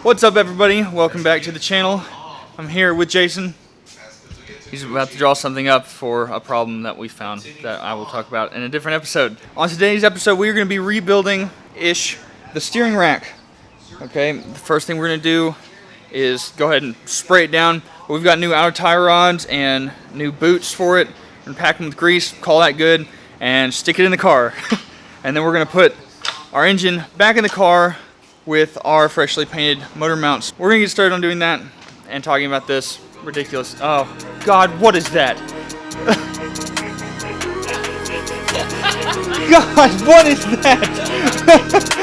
What's up, everybody? Welcome back to the channel. I'm here with Jason. He's about to draw something up for a problem that we found that I will talk about in a different episode. On today's episode, we're going to be rebuilding-ish the steering rack. Okay, the first thing we're going to do is go ahead and spray it down. We've got new outer tie rods and new boots for it. We're going to pack them with grease, call that good, and stick it in the car. And then we're going to put our engine back in the car with our freshly painted motor mounts. We're gonna get started on doing that and talking about this ridiculous, oh God, what is that? God, what is that?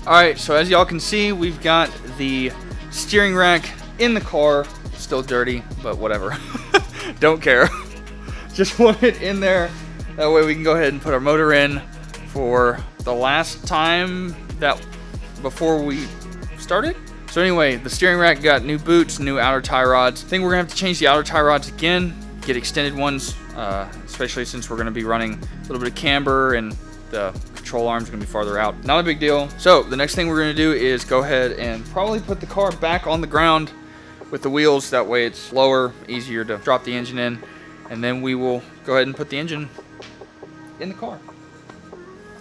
Alright, so as y'all can see, we've got the steering rack in the car. It's still dirty, but whatever. Don't care. Just want it in there. That way we can go ahead and put our motor in for the last time before we started. So anyway, the steering rack got new boots, new outer tie rods. I think we're gonna have to change the outer tie rods again, get extended ones, especially since we're gonna be running a little bit of camber and the control arm's gonna be farther out. Not a big deal. So the next thing we're gonna do is go ahead and probably put the car back on the ground with the wheels. That way it's lower, easier to drop the engine in. And then we will go ahead and put the engine in the car.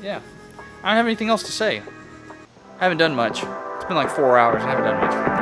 Yeah, I don't have anything else to say. I haven't done much. It's been like 4 hours, I haven't done much.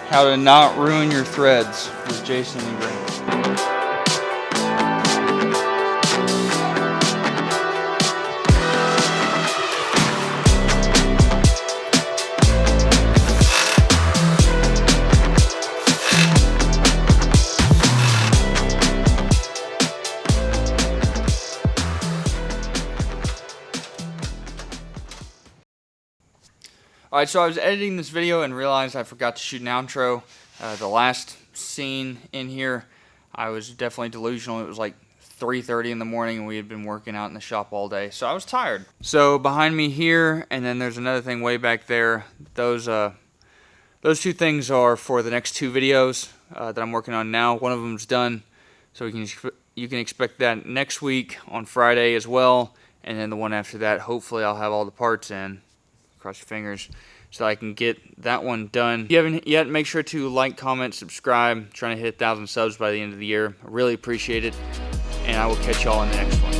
How to not ruin your threads with Jason and Green. Alright, so I was editing this video and realized I forgot to shoot an outro. The last scene in here, I was definitely delusional. It was like 3:30 in the morning and we had been working out in the shop all day, so I was tired. So behind me here, and then there's another thing way back there. Those two things are for the next two videos that I'm working on now. One of them's done, so you can expect that next week on Friday as well. And then the one after that, hopefully I'll have all the parts in. Cross your fingers, so I can get that one done. If you haven't yet, make sure to like, comment, subscribe. I'm trying to hit 1,000 subs by the end of the year. I really appreciate it, and I will catch y'all in the next one.